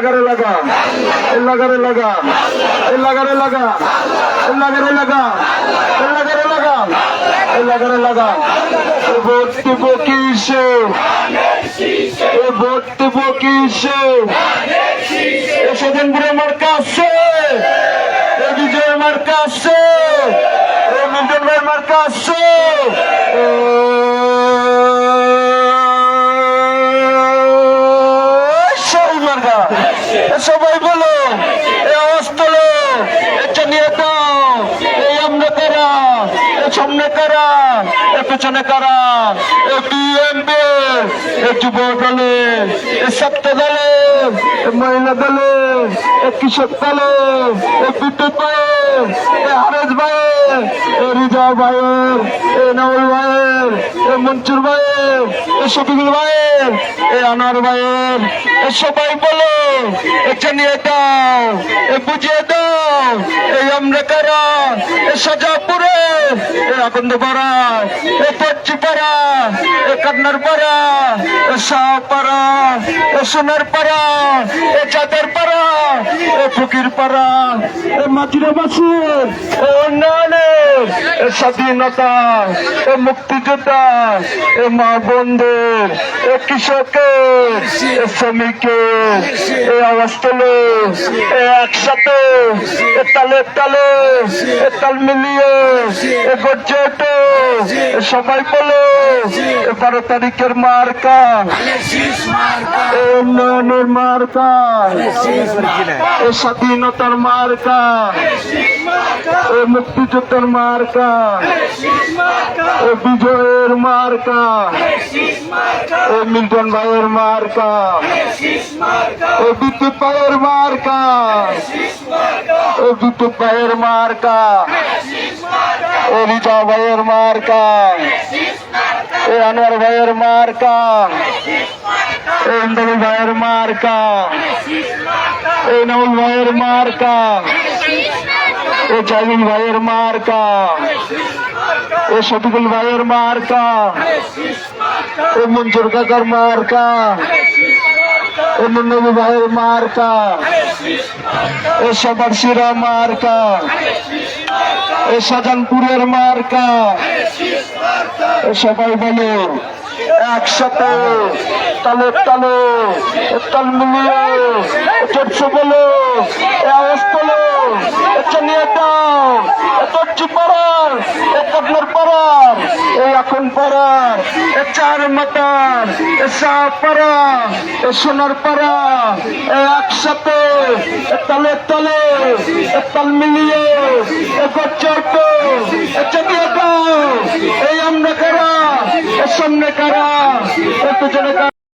লাগারে লাগা লাগারে লাগা লাগারে লাগা লাগারে লাগা লাগারে লাগা লাগারে লাগা ভোট দেব কিসে ভোট দেব কিসে স্বজনপুর আমার কাছে বিজয় আমার কাছে মিল্টন ভাই আমার কাছে সবাই বলো এই আওয়াজ তোলো এটা নিয়ে দাও এই আমরা কারা সামনে কারা পেছনে কারা বিএনপি যুব দলে ছাত্র দলে মহিলা দলে কৃষক দলে বিদ্যুৎ ভাইয়ের হারেজ ভাইয়ের রিজা ভাইয়ের নওয়াল ভাইয়ের মনসুর ভাইয়ের শফিকুল ভাইয়ের আনোয়ার ভাইয়ের সবাই বলো এটা নিয়ে দাও বুঝিয়ে দাও এই আমরা কারা সাজাপুরে আকন্দ পাড়া পচ্চি পাড়া কান্নার পাড়া শাহপাড়া সোনার পাড়া চাঁদের পাড়া ফকির পাড়া মাতৃভাষীর উন্নয়নের স্বাধীনতা মুক্তিযোদ্ধা মা বোনদের কৃষকের শ্রমিকের আওয়াজ তোলে একসাথে তালে তালে তাল মিলিয়ে গর্জে ওঠে সবাই বলো 12 তারিখের মার্কা উন্নয়নের মার্কা স্বাধীনতার মার্কা মুক্তিযুদ্ধের মার্কা বিজয়ের মার্কা মিল্টন ভাইয়ের মার্কা বিদ্যুৎ ভাইয়ের মার্কা বিদ্যুৎ ভাইয়ের মার্কা রিজা ভাইয়ের মার্কা আনোয়ার ভাইয়ের মার্কা ইন্দ্র ভাইয়ের মার্কা নৌল ভাইয়ের মার্কা জাহিল ভাইয়ের মার্কা শফিকুল ভাইয়ের মার্কা মঞ্জুর কাকার মার্কা নবী ভাইয়ের মার্কা সবার শিরা মার্কা শাহজাহানপুরের মার্কা সবাই বলো একসাথে তালে তালে তাল মিলিয়ে চড়ছে বলো আওয়াজ তোলো এটা নিয়ে দাও চড়ছি পাড়ার কাটনার পাড়ার এখন পাড়ার চার মাতার শাহ পাড়া সোনার পাড়া একসাথে তালে তালে তাল মিলিয়ে চড়ত এটা নিয়ে দাও এই আমরা কারা সামনে কারা পেছনে কারা